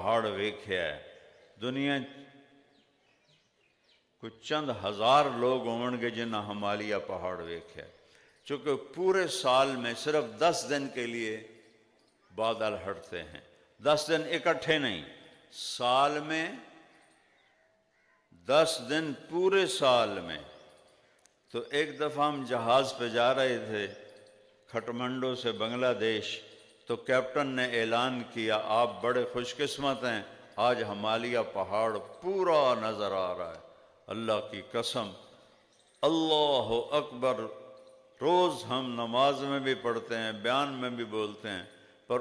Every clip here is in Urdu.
پہاڑ ویکھیا ہے دنیا کوئی چند ہزار لوگ ہون گے جنہاں ہمالیہ پہاڑ ویکھیا ہے، چونکہ پورے سال میں صرف 10 دن کے لیے بادل ہٹتے ہیں، 10 دن اکٹھے نہیں، سال میں 10 دن پورے سال میں۔ تو ایک دفعہ ہم جہاز پہ جا رہے تھے کھٹمنڈو سے بنگلہ دیش، تو کیپٹن نے اعلان کیا آپ بڑے خوش قسمت ہیں، آج ہمالیہ پہاڑ پورا نظر آ رہا ہے۔ اللہ کی قسم، اللہ اکبر، روز ہم نماز میں بھی پڑھتے ہیں، بیان میں بھی بولتے ہیں، پر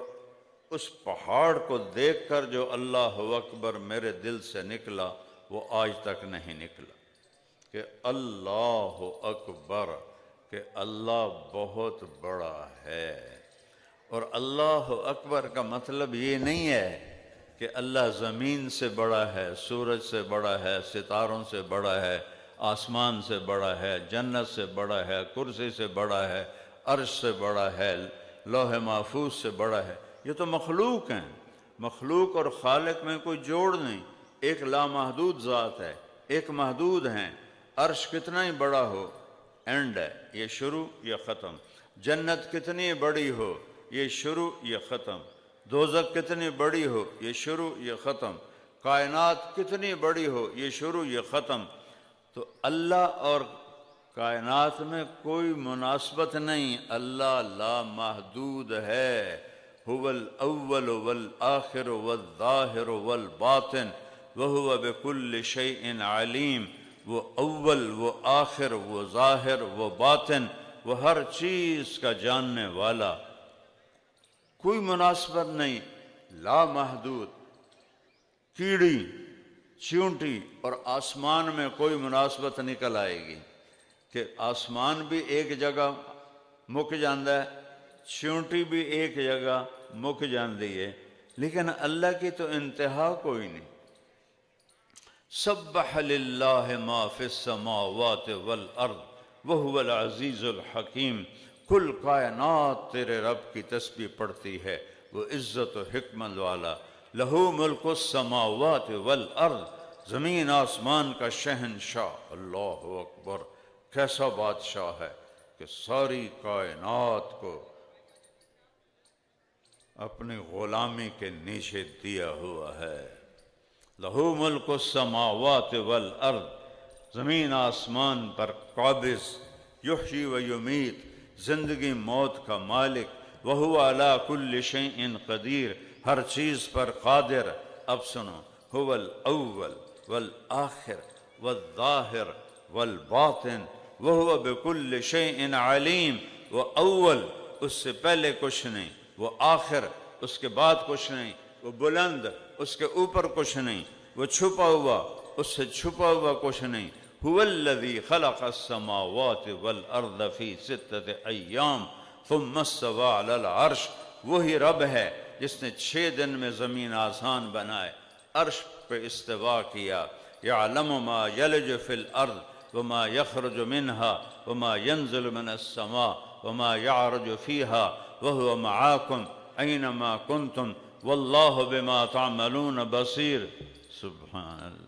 اس پہاڑ کو دیکھ کر جو اللہ اکبر میرے دل سے نکلا وہ آج تک نہیں نکلا، کہ اللہ اکبر، کہ اللہ بہت بڑا ہے۔ اور اللہ اکبر کا مطلب یہ نہیں ہے کہ اللہ زمین سے بڑا ہے، سورج سے بڑا ہے، ستاروں سے بڑا ہے، آسمان سے بڑا ہے، جنت سے بڑا ہے، کرسی سے بڑا ہے، عرش سے بڑا ہے، لوح محفوظ سے بڑا ہے۔ یہ تو مخلوق ہیں، مخلوق اور خالق میں کوئی جوڑ نہیں، ایک لامحدود ذات ہے، ایک محدود ہیں۔ عرش کتنا ہی بڑا ہو، اینڈ ہے، یہ شروع یہ ختم۔ جنت کتنی بڑی ہو، یہ شروع یہ ختم۔ دوزخ کتنی بڑی ہو، یہ شروع یہ ختم۔ کائنات کتنی بڑی ہو، یہ شروع یہ ختم۔ تو اللہ اور کائنات میں کوئی مناسبت نہیں، اللہ لا محدود ہے۔ هو الاول والآخر والظاہر والباطن وهو بكل شيء علیم۔ وہ اول، وہ آخر، وہ ظاہر، وہ باطن، وہ ہر چیز کا جاننے والا، کوئی مناسبت نہیں، لا محدود۔ کیڑی، چیونٹی اور آسمان میں کوئی مناسبت نکل آئے گی کہ آسمان بھی ایک جگہ مک جاندہ ہے، چیونٹی بھی ایک جگہ مک جاندی ہے، لیکن اللہ کی تو انتہا کوئی نہیں۔ سبح للہ ما فی السماوات والارض وہو العزیز الحکیم۔ کل کائنات تیرے رب کی تسبیح پڑھتی ہے، وہ عزت و حکمت والا۔ لہو ملک السماوات والارض، زمین آسمان کا شہنشاہ۔ اللہ اکبر، کیسا بادشاہ ہے کہ ساری کائنات کو اپنی غلامی کے نیچے دیا ہوا ہے۔ لہو ملک السماوات والارض، زمین آسمان پر قابض، یحیی و یمیت، زندگی موت کا مالک، وہو علی کل شیء قدیر، ہر چیز پر قادر۔ اب سنو، هو الاول والآخر والظاہر والباطن وہو بکل شیء علیم۔ وہ اول، اس سے پہلے کچھ نہیں، وہ آخر، اس کے بعد کچھ نہیں، وہ بلند، اس کے اوپر کچھ نہیں، وہ چھپا ہوا، اس سے چھپا ہوا کچھ نہیں۔ هو الذی خلق السماوات والارض فی 6 ایام ثم استوی علی العرش۔ وہی رب ہے جس نے 6 دن میں زمین آسمان بنائے، عرش پہ استوا کیا۔ یعلم ما یلج فی الارض وما یخرج منها وما ینزل من السماء وما یعرج فیها وهو معاکم اینما کنتم واللہ بما تعملون بصیر۔ سبحان اللہ۔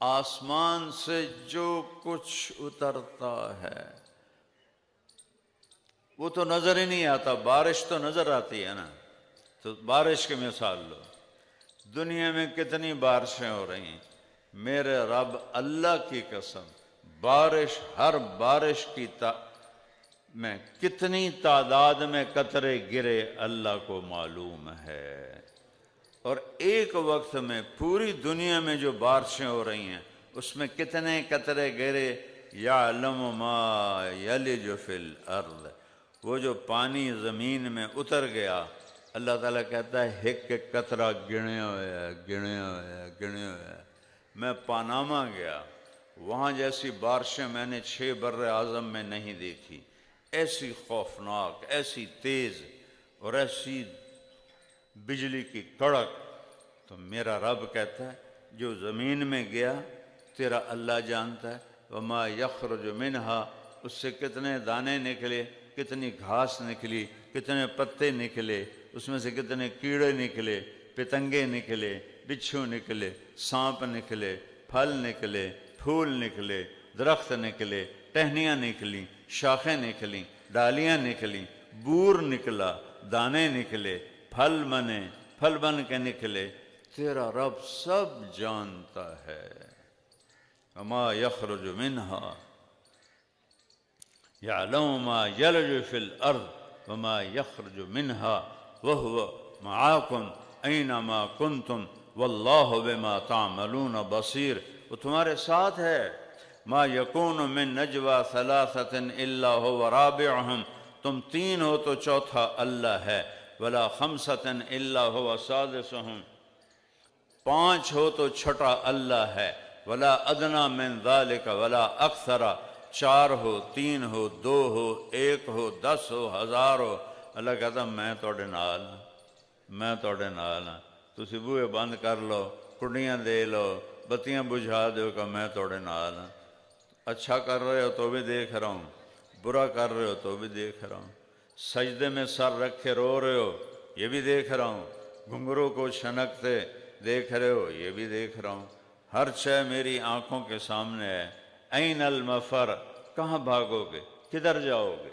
آسمان سے جو کچھ اترتا ہے وہ تو نظر ہی نہیں آتا، بارش تو نظر آتی ہے نا، تو بارش کی مثال لو۔ دنیا میں کتنی بارشیں ہو رہی ہیں، میرے رب اللہ کی قسم، بارش، ہر بارش کی میں کتنی تعداد میں قطرے گرے اللہ کو معلوم ہے۔ اور ایک وقت میں پوری دنیا میں جو بارشیں ہو رہی ہیں اس میں کتنے قطرے گرے۔ یعلم ما یلج فی الارض، وہ جو پانی زمین میں اتر گیا، اللہ تعالیٰ کہتا ہے ایک ایک قطرہ گنے ہویا ہے، گنے ہویا ہے، گنے ہویا ہے۔ میں پاناما گیا، وہاں جیسی بارشیں میں نے 6 بر اعظم میں نہیں دیکھی، ایسی خوفناک، ایسی تیز اور ایسی بجلی کی کڑک۔ تو میرا رب کہتا ہے جو زمین میں گیا تیرا اللہ جانتا ہے، وما یخرج منہا، اس سے کتنے دانے نکلے، کتنی گھاس نکلی، کتنے پتے نکلے، اس میں سے کتنے کیڑے نکلے، پتنگے نکلے، بچھو نکلے، سانپ نکلے، پھل نکلے، پھول نکلے، درخت نکلے، ٹہنیاں نکلیں، شاخیں نکلیں، ڈالیاں نکلیں، بور نکلا، دانے نکلے، پھل بنے، پھل بن کے نکلے، تیرا رب سب جانتا ہے۔ وما یخرج منہا یعلم ما یلج فی الارض وما یخرج منہا وہو معاکم اینما کنتم واللہ بما تعملون بصیر۔ وہ تمہارے ساتھ ہے۔ ما یکون من نجوى ثلاثة الا هو رابعهم، تم تین ہو تو چوتھا اللہ ہے، ولا خمسة الا هو سادسهم، پانچ ہو تو چھٹا اللہ ہے، ولا ادنی من ذلك ولا اکثر، چار ہو، تین ہو، دو ہو، ایک ہو، 10 ہو، 1000 ہو، اللہ کہتا میں توڑے نال ہاں، میں توڑے نال ہاں، تسی بوئے بند کر لو، کنڈیاں دے لو، بتیاں بجھا دو کہ میں توڑے نال ہاں، اچھا کر رہے ہو تو بھی دیکھ رہا ہوں، برا کر رہے ہو تو بھی دیکھ رہا ہوں، سجدے میں سر رکھ کے رو رہے ہو یہ بھی دیکھ رہا ہوں، گھنگرو کو چھنکتے دیکھ رہے ہو یہ بھی دیکھ رہا ہوں، ہر شے میری آنکھوں کے سامنے ہے۔ این المفر، کہاں بھاگو گے، کدھر جاؤ گے؟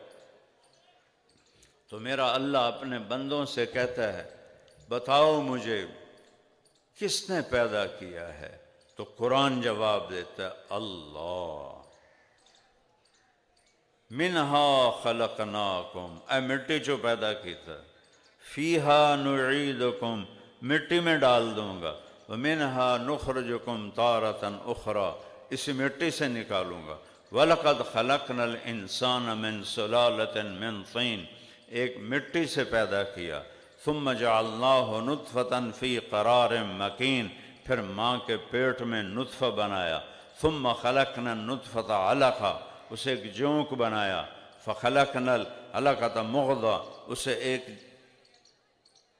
تو میرا اللہ اپنے بندوں سے کہتا ہے بتاؤ مجھے کس نے پیدا کیا ہے؟ تو قرآن جواب دیتا ہے اللہ۔ منہا خلقناکم، اے مٹی جو پیدا کی تھا، فیہا نعیدکم، مٹی میں ڈال دوں گا، ومنہا نخرجکم تارۃ اخری، اسی مٹی سے نکالوں گا، وَلَقَدْ خَلَقْنَا الْإِنسَانَ مِنْ سُلَالَةٍ مِنْ طِينٍ، ایک مٹی سے پیدا کیا، ثُمَّ جَعَلْنَاهُ نُطْفَةً فِي قَرَارٍ مَكِينٍ، پھر ماں کے پیٹ میں نطفہ بنایا، ثُمَّ خَلَقْنَا النُّطْفَةَ عَلَقَةً، اسے ایک جونک بنایا، فَخَلَقْنَا الْعَلَقَةَ مُضْغَةً، اسے ایک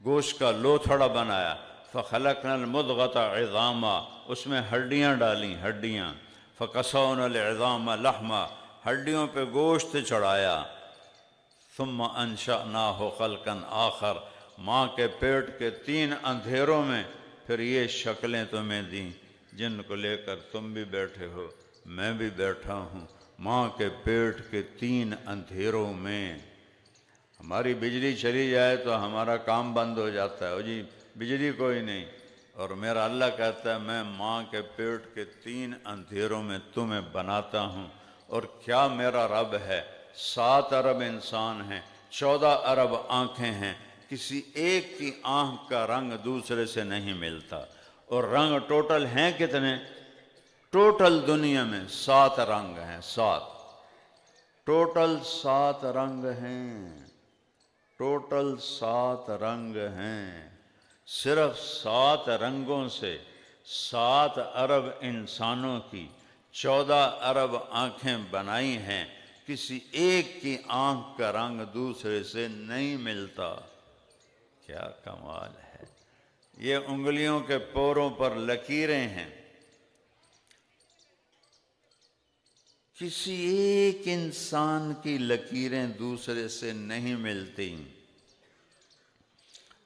گوشت کا لوتھڑا بنایا، فَخَلَقْنَا الْمُضْغَةَ عِظَامًا، اس میں ہڈیاں ڈالیں، ہڈیاں، فَقَسَوْنَا الْعِظَامَ لَحْمًا، ہڈیوں پہ گوشت چڑھایا، ثُمَّ أَنشَأْنَاهُ خَلْقًا آخر، ماں کے پیٹ کے 3 اندھیروں میں پھر یہ شکلیں تمہیں دیں جن کو لے کر تم بھی بیٹھے ہو، میں بھی بیٹھا ہوں، ماں کے پیٹ کے 3 اندھیروں میں۔ ہماری بجلی چلی جائے تو ہمارا کام بند ہو جاتا ہے، جی بجلی کوئی نہیں، اور میرا اللہ کہتا ہے میں ماں کے پیٹ کے 3 اندھیروں میں تمہیں بناتا ہوں۔ اور کیا میرا رب ہے، 7 ارب انسان ہیں، 14 ارب آنکھیں ہیں، کسی ایک کی آنکھ کا رنگ دوسرے سے نہیں ملتا، اور رنگ ٹوٹل ہیں کتنے؟ ٹوٹل دنیا میں 7 رنگ ہیں، 7 ٹوٹل 7 رنگ ہیں، ٹوٹل 7 رنگ ہیں، صرف 7 رنگوں سے 7 ارب انسانوں کی 14 ارب آنکھیں بنائی ہیں، کسی ایک کی آنکھ کا رنگ دوسرے سے نہیں ملتا۔ کیا کمال ہے! یہ انگلیوں کے پوروں پر لکیریں ہیں، کسی ایک انسان کی لکیریں دوسرے سے نہیں ملتی۔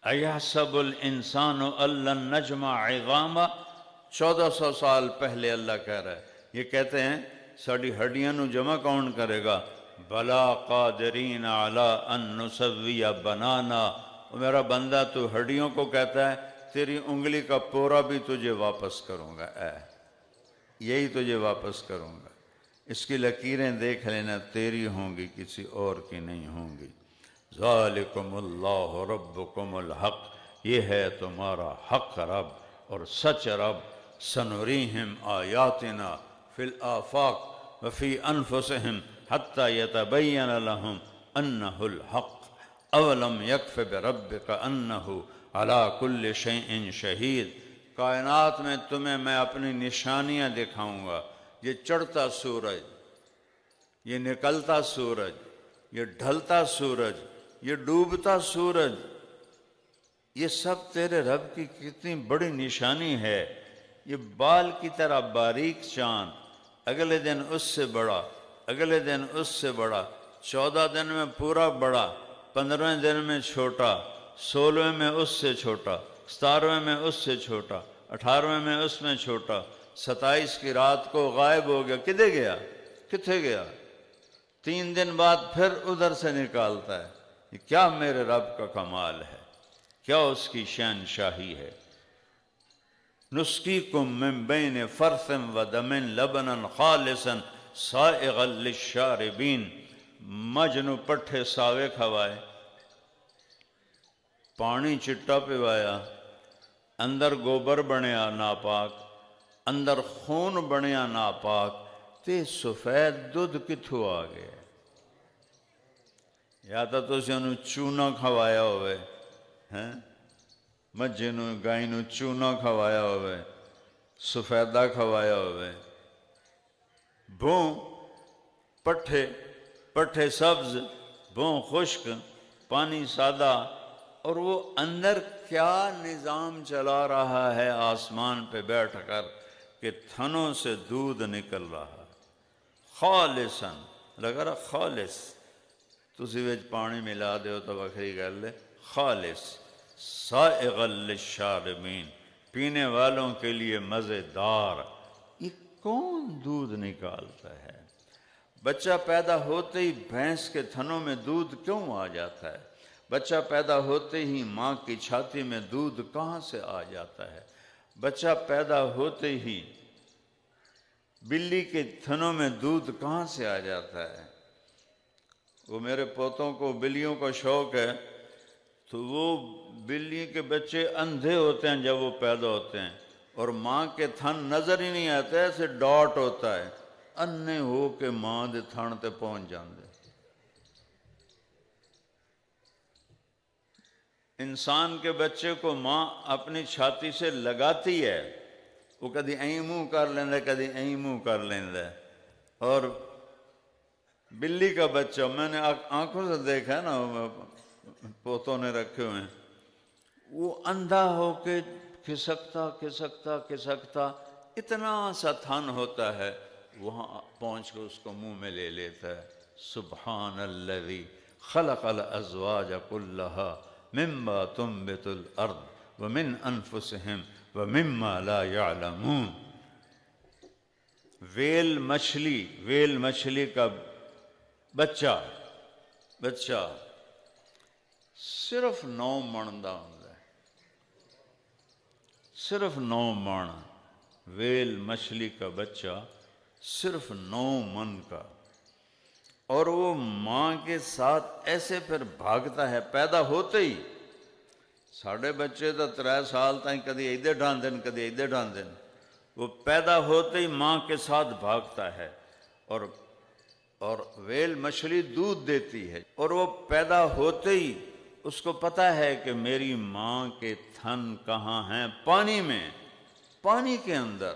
اَيَحْسَبُ الْإِنسَانُ أَن لَّن نَّجْمَعَ عِظَامَهُ، 1400 سال پہلے اللہ کہہ رہا ہے، یہ کہتے ہیں ساڑی ہڈیاں نو جمع کون کرے گا؟ بلا قادرین علی ان نسوی بنانا، میرا بندہ تو ہڈیوں کو کہتا ہے تیری انگلی کا پورا بھی تجھے واپس کروں گا، یہی تجھے واپس کروں گا، اس کی لکیریں دیکھ لینا، تیری ہوں گی کسی اور کی نہیں ہوں گی۔ ذالکم اللہ ربکم الحق، یہ ہے تمہارا حق رب اور سچ رب۔ سنریہم آیاتنا فی الآفاق وفی انفسہم حتی یتبین لہم انہ الحق، اولم یکف بربک انہ علی کل شیء شہید۔ کائنات میں تمہیں میں اپنی نشانیاں دکھاؤں گا، یہ چڑھتا سورج، یہ نکلتا سورج، یہ ڈھلتا سورج، یہ ڈوبتا سورج، یہ سب تیرے رب کی کتنی بڑی نشانی ہے۔ یہ بال کی طرح باریک چاند، اگلے دن اس سے بڑا، اگلے دن اس سے بڑا، 14 دن میں پورا بڑا، 15ویں دن میں چھوٹا، 16ویں میں اس سے چھوٹا، 17ویں میں اس سے چھوٹا، 18ویں میں اس میں چھوٹا، 27 کی رات کو غائب ہو گیا۔ کدھر گیا؟ کتھے گیا؟ 3 دن بعد پھر ادھر سے نکالتا ہے۔ یہ کیا میرے رب کا کمال ہے، کیا اس کی شہنشاہی ہے۔ نسقیکم من بین فرث و دم لبنا خالصا سائغا للشاربین۔ مجنو پٹھے ساوے کھوائے، پانی چٹا پوایا، اندر گوبر بنیا ناپاک، اندر خون بنیا ناپاک، تے سفید دودھ کتھوں آ گیا؟ یا تو تسی انہوں چونا کھوایا ہوئے، مجھے نو گائیں نو چونا کھوایا ہوئے، سفیدہ کھوایا ہوئے، بھون پٹھے سبز، بھون خشک، پانی سادہ، اور وہ اندر کیا نظام چلا رہا ہے آسمان پہ بیٹھ کر کہ تھنوں سے دودھ نکل رہا ہے۔ خالصاً لگا رہا خالص، تسی ویچ پانی ملا دے ہو تو وکھری گل لے، خالص سائغا للشاربین، پینے والوں کے لیے مزیدار۔ یہ کون دودھ نکالتا ہے؟ بچہ پیدا ہوتے ہی بھینس کے تھنوں میں دودھ کیوں آ جاتا ہے؟ بچہ پیدا ہوتے ہی ماں کی چھاتی میں دودھ کہاں سے آ جاتا ہے؟ بچہ پیدا ہوتے ہی بلی کے تھنوں میں دودھ کہاں سے آ جاتا ہے؟ وہ میرے پوتوں کو بلیوں کا شوق ہے، تو وہ بلی کے بچے اندھے ہوتے ہیں جب وہ پیدا ہوتے ہیں، اور ماں کے تھن نظر ہی نہیں آتے، ایسے ڈاٹ ہوتا ہے، انے ہو کے ماں دے تھن تے پہنچ جاندے۔ انسان کے بچے کو ماں اپنی چھاتی سے لگاتی ہے، وہ کدی این منہ کر لیندے، کدی این منہ کر لیندے، اور بلی کا بچہ میں نے آنکھوں سے دیکھا ہے نا، پوتوں نے رکھے ہوئے ہیں، وہ اندھا ہو کے کھسکتا اتنا سا تھن ہوتا ہے، وہاں پہنچ کے اس کو منہ میں لے لیتا ہے۔ سبحان الذی خلق الازواج کلھا مما تنبت الارض ومن انفسہم ومما لا یعلمون۔ ویل مچھلی کا بچہ صرف 9 من دا ہوندا ہے، صرف 9 من۔ ویل مچھلی کا بچہ صرف 9 من کا، اور وہ ماں کے ساتھ ایسے پھر بھاگتا ہے پیدا ہوتے ہی۔ ساڑھے بچے تو 3 سال تائیں کدی ایدے ڈھان دن کدی ایدے ڈھان دن، وہ پیدا ہوتے ہی ماں کے ساتھ بھاگتا ہے، اور ویل مچھلی دودھ دیتی ہے، اور وہ پیدا ہوتے ہی اس کو پتہ ہے کہ میری ماں کے تھن کہاں ہیں؟ پانی میں، پانی کے اندر۔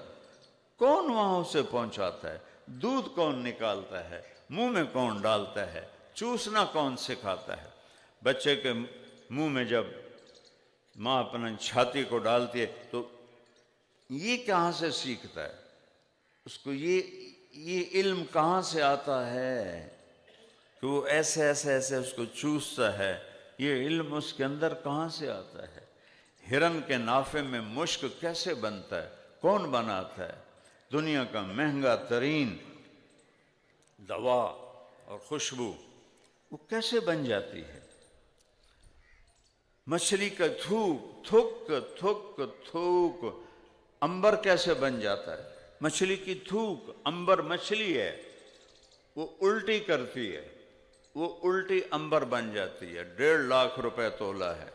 کون وہاں اسے پہنچاتا ہے؟ دودھ کون نکالتا ہے؟ منہ میں کون ڈالتا ہے؟ چوسنا کون سکھاتا ہے؟ بچے کے منہ میں جب ماں اپنا چھاتی کو ڈالتی ہے تو یہ کہاں سے سیکھتا ہے؟ اس کو یہ علم کہاں سے آتا ہے کہ وہ ایسے اس کو چوستا ہے؟ یہ علم اس کے اندر کہاں سے آتا ہے؟ ہرن کے نافے میں مشک کیسے بنتا ہے؟ کون بناتا ہے؟ دنیا کا مہنگا ترین دوا اور خوشبو وہ کیسے بن جاتی ہے؟ مچھلی کا تھوک امبر کیسے بن جاتا ہے؟ مچھلی کی تھوک، امبر مچھلی ہے، وہ الٹی کرتی ہے، وہ الٹی امبر بن جاتی ہے، 1.5 لاکھ روپے تولہ ہے۔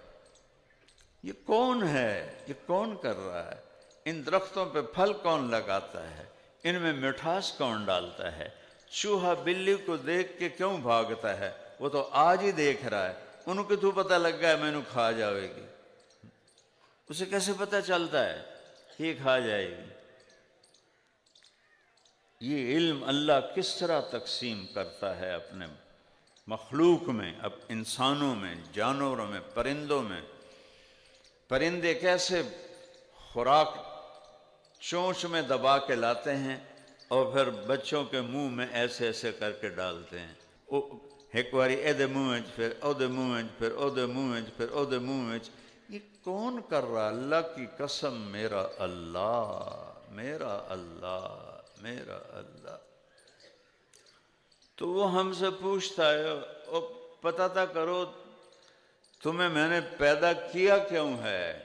یہ کون ہے؟ یہ کون کر رہا ہے؟ ان درختوں پہ پھل کون لگاتا ہے؟ ان میں مٹھاس کون ڈالتا ہے؟ چوہا بلی کو دیکھ کے کیوں بھاگتا ہے؟ وہ تو آج ہی دیکھ رہا ہے، انہوں کو تو پتہ لگ گیا میں نے کھا جاوے گی۔ اسے کیسے پتہ چلتا ہے یہ کھا جائے گی؟ یہ علم اللہ کس طرح تقسیم کرتا ہے اپنے مخلوق میں، اب انسانوں میں، جانوروں میں، پرندوں میں۔ پرندے کیسے خوراک چونچ میں دبا کے لاتے ہیں اور پھر بچوں کے منہ میں ایسے کر کے ڈالتے ہیں۔ ایک باری اے دے منہ وچ، پھر او دے منہ وچ، پھر او دے منہ وچ، پھر او دے منہ وچ۔ یہ کون کر رہا؟ اللہ کی قسم میرا اللہ، میرا اللہ، میرا اللہ۔ تو وہ ہم سے پوچھتا ہے او پتہ تھا کرو تمہیں میں نے پیدا کیا کیوں ہے؟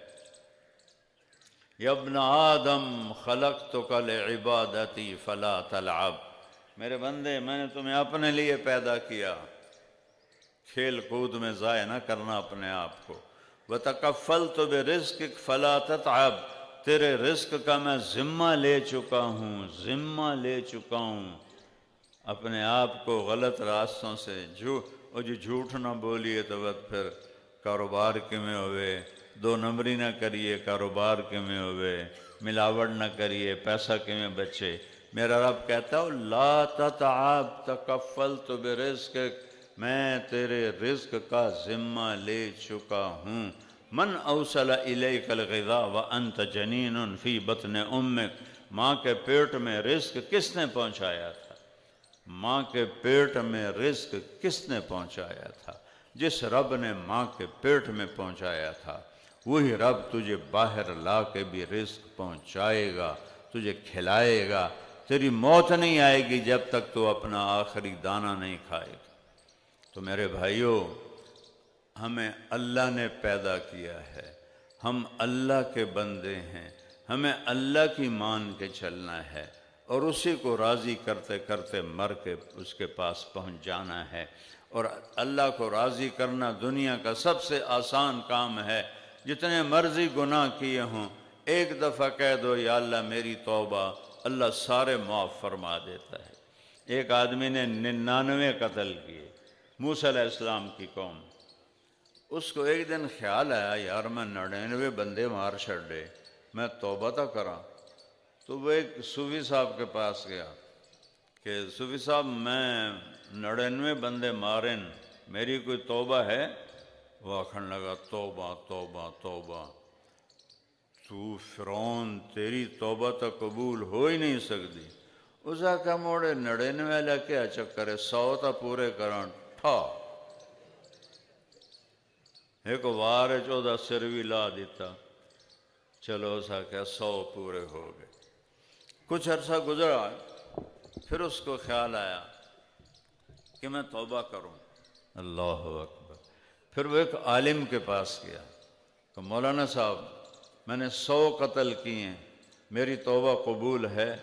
یا ابن آدم خلقتک لعبادتی فلا تلعب، میرے بندے میں نے تمہیں اپنے لیے پیدا کیا، کھیل کود میں ضائع نہ کرنا اپنے آپ کو۔ وَتَكَفَّلْتُ بِرِزْقِكَ فَلَا تَتْعَبْ، تیرے رزق کا میں ذمہ لے چکا ہوں، ذمہ لے چکا ہوں۔ اپنے آپ کو غلط راستوں سے جو جھوٹ نہ بولیے تو بس پھر کاروبار کیویں ہوئے، دو نمبری نہ کریے کاروبار کیویں ہوئے، ملاوٹ نہ کریے پیسہ کیویں بچے۔ میرا رب کہتا ہے لا تتعب تکفلت برزقک، میں تیرے رزق کا ذمہ لے چکا ہوں۔ من اوصل الیک الغذاء وانت جنین فی بطن امک، ماں کے پیٹ میں رزق کس نے پہنچایا تھا؟ ماں کے پیٹ میں رزق کس نے پہنچایا تھا؟ جس رب نے ماں کے پیٹ میں پہنچایا تھا وہی رب تجھے باہر لا کے بھی رزق پہنچائے گا، تجھے کھلائے گا۔ تیری موت نہیں آئے گی جب تک تو اپنا آخری دانہ نہیں کھائے گا۔ تو میرے بھائیوں، ہمیں اللہ نے پیدا کیا ہے، ہم اللہ کے بندے ہیں، ہمیں اللہ کی مان کے چلنا ہے اور اسی کو راضی کرتے کرتے مر کے اس کے پاس پہنچ جانا ہے۔ اور اللہ کو راضی کرنا دنیا کا سب سے آسان کام ہے۔ جتنے مرضی گناہ کیے ہوں ایک دفعہ کہہ دو یا اللہ میری توبہ، اللہ سارے معاف فرما دیتا ہے۔ ایک آدمی نے 99 قتل کیے، موسیٰ علیہ السلام کی قوم۔ اس کو ایک دن خیال آیا یار میں 99 بندے مار چھڑے، میں توبہ تو کراں۔ تو وہ ایک صوفی صاحب کے پاس گیا کہ صوفی صاحب میں 99 بندے مارن، میری کوئی توبہ ہے؟ وہ آکھن لگا توبہ توبہ توبہ، تو فرعون تیری توبہ تو قبول ہو ہی نہیں سکتی۔ اس آکھا موڑے 99 لے کیا چکر ہے، 100 تا پورے کران ٹھا ایک وار 14 سروی لا دیتا، چلو اس آکھا 100 پورے ہو گئے۔ کچھ عرصہ گزرا، پھر اس کو خیال آیا کہ میں توبہ کروں۔ اللہ اکبر۔ پھر وہ ایک عالم کے پاس گیا کہ مولانا صاحب میں نے 100 قتل کیے ہیں، میری توبہ قبول ہے؟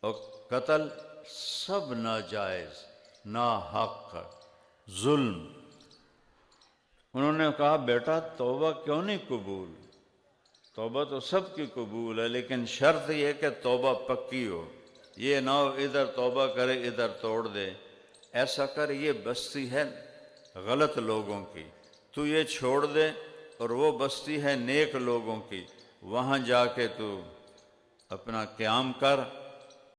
اور قتل سب ناجائز، ناحق، ظلم۔ انہوں نے کہا بیٹا توبہ کیوں نہیں قبول؟ توبہ تو سب کی قبول ہے لیکن شرط یہ کہ توبہ پکی ہو، یہ نہ ہو ادھر توبہ کرے ادھر توڑ دے۔ ایسا کر یہ بستی ہے غلط لوگوں کی، تو یہ چھوڑ دے، اور وہ بستی ہے نیک لوگوں کی، وہاں جا کے تو اپنا قیام کر